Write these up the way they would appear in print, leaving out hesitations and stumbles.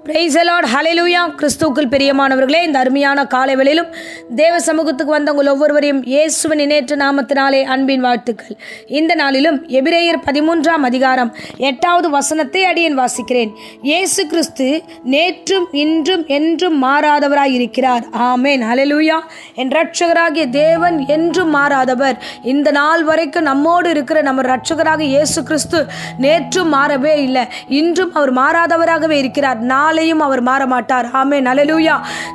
Praise the Lord, ஹல்லேலூயா. கிறிஸ்துவுக்குள் பிரியமானவர்களே, இந்த அருமையான காலை வேளையிலும் தேவ சமூகத்துக்கு வந்த உங்கள் ஒவ்வொருவரையும் இயேசுவின் இணையற்ற நாமத்தினாலே அன்பின் வாழ்த்துக்கள். இந்த நாளிலும் எபிரேயர் 13ஆம் அதிகாரம் 8வது வசனத்தை அடியேன் வாசிக்கிறேன். இயேசு கிறிஸ்து நேற்றும் இன்றும் என்றும் மாறாதவராய் இருக்கிறார். ஆமென், ஹல்லேலூயா. என் இரட்சகராகிய தேவன் என்றும் மாறாதவர். இந்த நாள் வரைக்கும் நம்மோடு இருக்கிற நம்ம இரட்சகராக இயேசு கிறிஸ்து நேற்றும் மாறவே இல்லை, இன்றும் அவர் மாறாதவராகவே இருக்கிறார். நாளையும் அவர் மாற மாட்டார். ஆமென், ஹல்லேலூயா.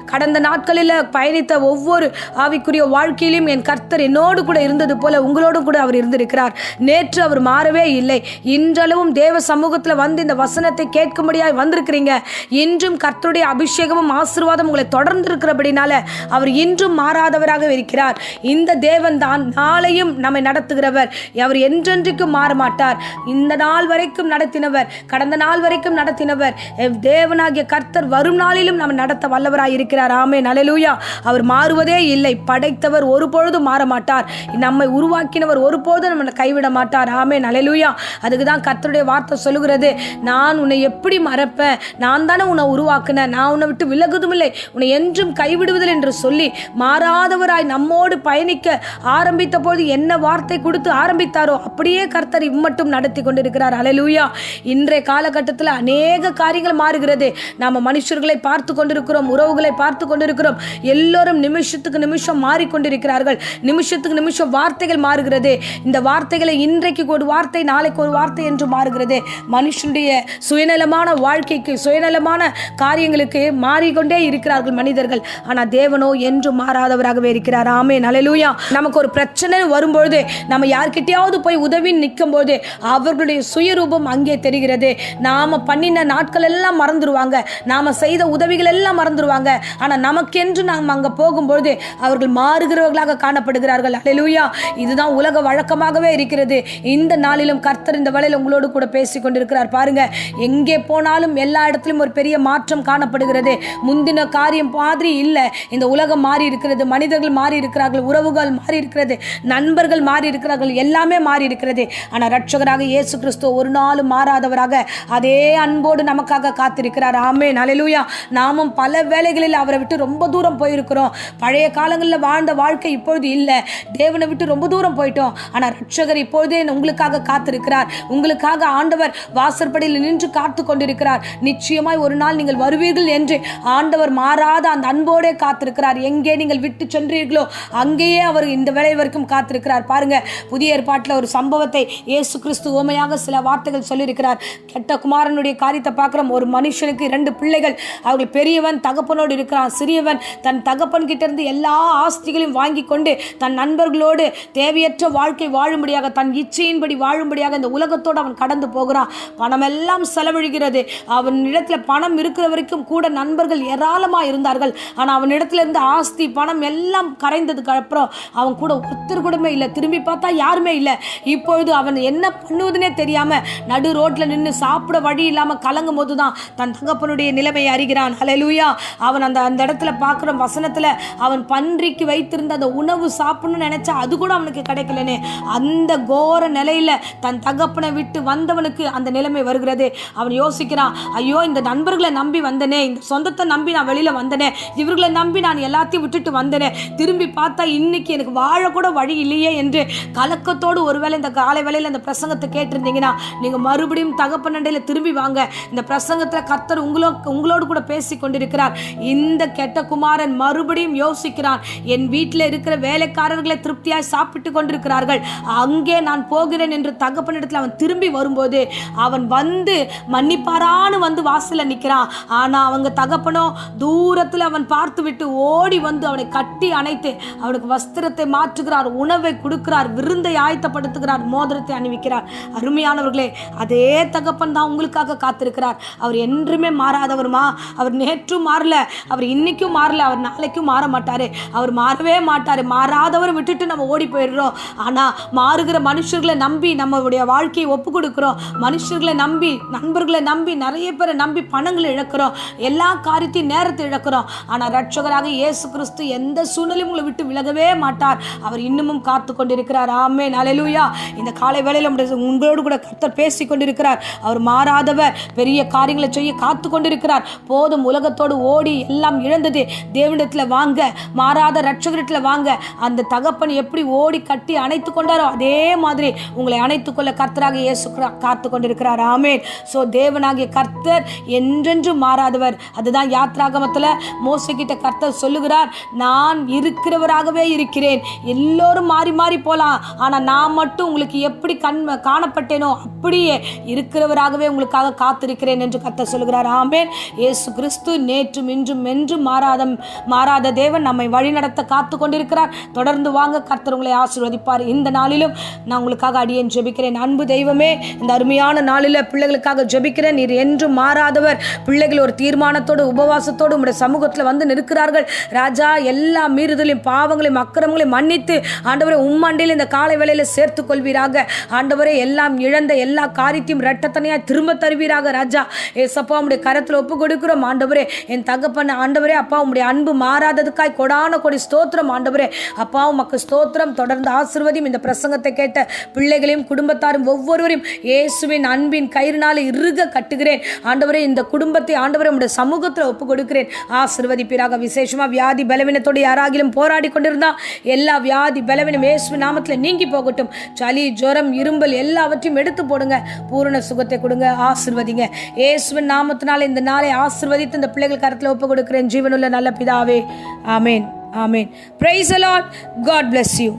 கடந்த நாட்களில் பயணித்த ஒவ்வொரு ஆவிக்குரிய வாழ்க்கையிலும் என் கர்த்தர் என்னோடு கூட இருந்தது போல உங்களோடு கூட அவர் இருந்திருக்கிறார். நேற்று அவர் மாறவே இல்லை. இன்றளவும் தேவ சமூகத்தில் வந்து இந்த வசனத்தை கேட்கும்படியாக வந்திருக்கிறீங்க. இன்றும் கர்த்தருடைய அபிஷேகமும் ஆசீர்வாதம் உங்களை தொடர்ந்து இருக்கிறபடினால அவர் இன்றும் மாறாதவராக இருக்கிறார். இந்த தேவன் தான் நாளையும் நம்மை நடத்துகிறவர். அவர் என்றென்றைக்கும் மாற மாட்டார். இந்த நாள் வரைக்கும் நடத்தினவர், கடந்த நாள் வரைக்கும் நடத்தினவர் தேவனாகிய கர்த்தர் வரும் நாளிலும் நம்ம நடத்த வல்லவராய் இருக்கிறார். ஆமென், ஹல்லேலூயா. அவர் மாறுவதே இல்லை. படைத்தவர் ஒருபொழுதும் மாற மாட்டார். நம்மை உருவாக்கினவர் ஒருபோதும் நம்மை கைவிட மாட்டார். ஆமென், ஹல்லேலூயா. அதுக்கு தான் கர்த்தருடைய வார்த்தை சொல்லுகிறது, நான் உன்னை எப்படி மறப்பேன், நான் தானே உன்னை உருவாக்குனேன், நான் உன்னை விட்டு விலகுவதுமில்லை, உன்னை என்றும் கைவிடுவதில்லை என்று சொல்லி மாறாதவராய் நம்மோடு பயணிக்க ஆரம்பித்த போது என்ன வார்த்தை கொடுத்து ஆரம்பித்தாரோ அப்படியே கர்த்தர் இம்மட்டும் நடத்தி கொண்டிருக்கிறார். ஹல்லேலூயா. இன்றைய காலகட்டத்தில் அநேக காரியங்கள் மாறுகிறது. நாம மனுஷர்களை பார்த்து கொண்டிருக்கிறோம், உறவுகளை பார்த்து கொண்டிருக்கிறோம். எல்லோரும் நிமிஷத்துக்கு நிமிஷம் மாறிக்கொண்டிருக்கிறார்கள். நிமிஷத்துக்கு நிமிஷம் வார்த்தைகள் மாறுகிறது. இந்த வார்த்தைகளை இன்றைக்கு ஒரு வார்த்தை, நாளைக்கு ஒரு வார்த்தை என்று மாறுகிறது. மனுஷனுடைய சுயநலமான வாழ்க்கைக்கு, சுயநலமான காரியங்களுக்கு மாறிக்கொண்டே இருக்கிறார்கள் மனிதர்கள். ஆனால் தேவனோ என்றும் மாறாதவராகவே இருக்கிறார். ஆமென், ஹல்லேலூயா. நமக்கு ஒரு பிரச்சனை வரும்பொழுது நம்ம யார்கிட்டயாவது போய் உதவி நிற்கும் போது அவர்களுடைய சுயரூபம் அங்கே தெரிகிறது. நாம பண்ணின நாட்கள் எல்லாம் மறந்துடுவாங்க, நாம செய்த உதவிகள் எல்லாம் மறந்துடுவாங்க. ஆனால் நமக்கென்று நாம் அங்கே போகும்பொழுது அவர்கள் மாறுகிறவர்களாக காணப்படுகிறார்கள். ஹல்லேலூயா. இதுதான் உலக வழக்கமாகவே இருக்கிறது. இந்த நாளிலும் கர்த்தர் இந்த வேளையில் உங்களோடு கூட பேசிக் கொண்டிருக்கிறார். பாருங்க, எங்கே போனாலும் எல்லா இடத்திலும் ஒரு பெரிய மாற்றம் காணப்படுகிறது. முந்தின காரியம் மாதிரி இல்லை. இந்த உலகம் மாறி இருக்கிறது, மனிதர்கள் மாறி இருக்கிறார்கள், உறவுகள் மாறி இருக்கிறது, நண்பர்கள் மாறி இருக்கிறார்கள், எல்லாமே மாறி இருக்கிறது. ஆனால் இரட்சகராக இயேசு கிறிஸ்து ஒரு நாளும் மாறாதவராக அதே அன்போடு நமக்காக காத்திருக்கிறார். ஆமென், ஹல்லேலூயா. நாமும் பல வேளைகளில் அவரை விட்டு ரொம்ப தூரம் போயிருக்கிறோம். பழைய காலங்களில் வாழ்ந்த வாழ்க்கை இப்பொழுது இல்லை. தேவனை விட்டு ரொம்ப தூரம் போயிட்டோம். ஆனால் இரட்சகர் இப்பொழுதே உங்களுக்காக காத்திருக்கிறார். உங்களுக்காக ஆண்டவர் வாசற்படியில் நின்று காத்து கொண்டிருக்கிறார். நிச்சயமாய் ஒரு நாள் நீங்கள் வருவீர்கள் என்று ஆண்டவர் மாறாத அந்த அன்போடே காத்திருக்கிறார். எங்கே நீங்கள் விட்டு சென்றீர்களோ அங்கேயே அவர் இந்த வேளை வரைக்கும் காத்திருக்கிறார். பாருங்க, புதிய ஏற்பாட்டில் ஒரு சம்பவத்தை இயேசு கிறிஸ்து உவமையாக சில வார்த்தைகள் சொல்லியிருக்கிறார். கெட்ட குமாரனுடைய காரியத்தை பார்க்கிறோம். ஒரு மனுஷனுக்கு 2 பிள்ளைகள். அவர்கள் பெரியவன் தகப்பனோடு இருக்கிறான், சிறியவன் தன் தகப்பன் கிட்ட இருந்து எல்லா ஆஸ்திகளையும் வாங்கி கொண்டு தன் நண்பர்களோடு தேவையற்ற வாழ்க்கை வாழும்படியாக, தன் இச்சையின்படி வாழும்படியாக இந்த உலகத்தோடு அவன் கடந்து போகிறான். பணம் எல்லாம் செலவழிகிறது. அவன் இடத்துல பணம் இருக்கிற வரைக்கும் கூட நண்பர்கள் ஏராளமாக இருந்தார்கள். ஆனால் அவன் இடத்துல இருந்து ஆஸ்தி பணம் எல்லாம் கரைந்ததுக்கு அப்புறம் அவன் கூட ஒருத்தர் கூடமே இல்லை. திரும்பி பார்த்தா யாருமே இல்லை. இப்பொழுது அவன் என்ன பண்ணுவதுனே தெரியாம நடு ரோட்ல நின்று சாப்பிட வழி இல்லாம கலங்கும் போதுதான் தன் தகப்பனுடைய நிலைமையை அறிகிறான். ஹல்லேலூயா. அவன் அந்த இடத்துல பார்க்குற வசனத்துல அவன் பன்றிக்கு வைத்திருந்த அந்த உணவு சாப்பிடணும்னு நினைச்சா அது கூட அவனுக்கு கிடைக்கலனே. அந்த கோர நிலையில தன் தகப்பனை விட்டு வந்தவனுக்கு அந்த நிலைமை வருகிறது. அவன் யோசிக்கிறான், ஐயோ இந்த நண்பர்களை நம்பி வந்தனே, இந்த சொந்தத்தை நம்பி நான் வெளியில வந்தனே, இவர்களை நம்பி நான் எல்லாத்தையும் விட்டுட்டு வந்தனே, திரும்பி பார்த்தா இன்னைக்கு எனக்கு வாழ கூட வழி இல்லையே என்று கலக்கத்தோடு ஒருவேளை இந்த காலை வேளையில் இந்த பிரசங்கத்தை கேட்டிருந்தீங்கன்னா நீங்க மறுபடியும் தகப்பன் அண்டையில திரும்பி வாங்க. இந்த பிரசங்கத்தில் கர்த்தர் உங்களோடு கூட பேசி கொண்டிருக்கிறார். இந்த கெட்ட குமாரன் மறுபடியும் யோசிக்கிறான், என் வீட்டில் இருக்கிற வேலைக்காரர்களை திருப்தியாய் சாப்பிட்டு கொண்டிருக்கிறார்கள், அங்கே நான் போகிறேன் என்று தகப்பனிடத்தில் அவன் திரும்பி வரும்போது அவன் வந்து மன்னிப்பாரான்னு வந்து வாசல்ல நிற்கிறான். ஆனா அவங்க தகப்பனோ தூரத்தில் அவன் பார்த்து விட்டு ஓடி வந்து அவனை கட்டி அணைத்து அவனுக்கு வஸ்திரத்தை மாற்றுகிறார், உணவை கொடுக்கிறார், விருந்தை ஆயத்தப்படுத்துகிறார், மோதிரத்தை அணிவிக்கிறார். அருமையானவர்களே, அதே தகப்பன் தான் உங்களுக்காக காத்திருக்கிறார். அவர் என்றுமே மாறாதவருமா. அவர் நேற்றும் மாறல, அவர் இன்னைக்கும் மாறல, அவர் நாளைக்கும் மாற மாட்டாரு. அவர் மாறவே மாட்டாரு. மாறாதவரை விட்டுட்டு நம்ம ஓடி போயிடுறோம். ஆனா மாறுகிற மனுஷர்களை நம்பி நம்மளுடைய வாழ்க்கையை ஒப்பு கொடுக்கிறோம். மனுஷர்களை நம்பி, நண்பர்களை நம்பி, நிறைய பேரை நம்பி பணங்களை இழக்கிறோம், எல்லா காரியத்தையும் நேரத்தை இழக்கிறோம். ஆனா இரட்சகராக இயேசு கிறிஸ்து எந்த சூழ்நிலையும் உங்களை விட்டு விலகவே மாட்டார். அவர் இன்னமும் காத்து கொண்டிருக்கிறார். ஆமென், ஹல்லேலூயா. இந்த காலை வேளையில் உங்களோடு கூட கர்த்தர் பேசி கொண்டிருக்கிறார். அவர் மாறாதவர், பெரிய காரியங்களை செய்ய காத்து காத்து கொண்டிருக்கிறார். போதும், உலகத்தோடு ஓடி எல்லாம் இழந்தது, தேவனிடத்தில் வாங்க, மாறாத இரட்சகரிடத்தில் வாங்க. அந்த தகப்பன் எப்படி ஓடி கட்டி அணைத்து கொண்டாரோ அதே மாதிரி உங்களை அணைத்துக் கொள்ள கர்த்தராக இயேசு காத்து கொண்டிருக்கிறார். ஆமென். ஸோ தேவனாகிய கர்த்தர் என்றென்றும் மாறாதவர். அதுதான் யாத்ராகமத்தில் மோசே கிட்ட கர்த்தர் சொல்லுகிறார், நான் இருக்கிறவராகவே இருக்கிறேன். எல்லோரும் மாறி மாறி போகலாம், ஆனால் நான் மட்டும் உங்களுக்கு எப்படி காணப்பட்டேனோ அப்படியே இருக்கிறவராகவே உங்களுக்காக காத்திருக்கிறேன் என்று கர்த்தர் சொல்லுகிறார். ஆமென். இயேசு கிறிஸ்து நேற்றும் இன்றும் என்றும் மாறாத தேவன் நம்மை வழிநடத்த காத்து கொண்டிருக்கிறார். தொடர்ந்து வாங்க, கர்த்தர் உங்களை ஆசீர்வதிப்பார். இந்த நாளிலும் நான் உங்களுக்காக அடியேன் ஜெபிக்கிறேன். அன்பு தெய்வமே, இந்த அருமையான நாளில் பிள்ளைகளுக்காக ஜெபிக்கிறேன். நீர் என்றும் மாறாதவர். பிள்ளைகள் ஒரு தீர்மானத்தோடு உபவாசத்தோடு உங்களுடைய சமூகத்தில் வந்து நிற்கிறார்கள். ராஜா, எல்லா மீறுதலையும் பாவங்களையும் அக்கிரமங்களையும் மன்னித்து ஆண்டவரை உம்மண்டையில் இந்த காலை வேளையில் சேர்த்துக் கொள்வீராக. ஆண்டவரை எல்லாம் இழந்த எல்லா காரியத்தையும் இரட்டத்தனையாய் திரும்ப தருவீராக. ராஜா ஏசப்பா, உங்களுடைய கரத்தில் ஒப்பு கொடுக்கிறோம். ஆண்டவரே, என் தகப்பன் ஆண்டவரே, அப்பா உங்களுடைய அன்பு மாறாததுக்காய் கொடான கொடி ஸ்தோத்திரம். ஆண்டவரே அப்பா, உமக்கு ஸ்தோத்திரம். தொடர்ந்து ஆசீர்வதியும். இந்த பிரசங்கத்தை கேட்ட பிள்ளைகளையும் குடும்பத்தாரும் ஒவ்வொருவரையும் இயேசுவின் அன்பின் கயிறுனால இறுக கட்டுகிறேன். ஆண்டவரே, இந்த குடும்பத்தை ஆண்டவரே உம்முடைய சமூகத்தில் ஒப்பு கொடுக்கிறேன். ஆசீர்வதிப்பீராக. விசேஷமா வியாதி பலவீனத்தோடு யாராகிலும் போராடி கொண்டிருந்தா எல்லா வியாதி பலவீனம் இயேசுவின் நாமத்தில் நீங்கி போகட்டும். சளி, ஜுரம், இரும்பல் எல்லாவற்றையும் எடுத்து போடுங்க. பூரண சுகத்தை கொடுங்க. ஆசீர்வதிங்க. இயேசுவின் நாமத்தினால இந்த நாளை ஆசீர்வதித்து இந்த பிள்ளைகள் கரத்தில் ஒப்பு கொடுக்கிறேன். ஜீவனுள்ள நல்ல பிதாவே. ஆமேன். ஆமேன். Praise the Lord. God bless you.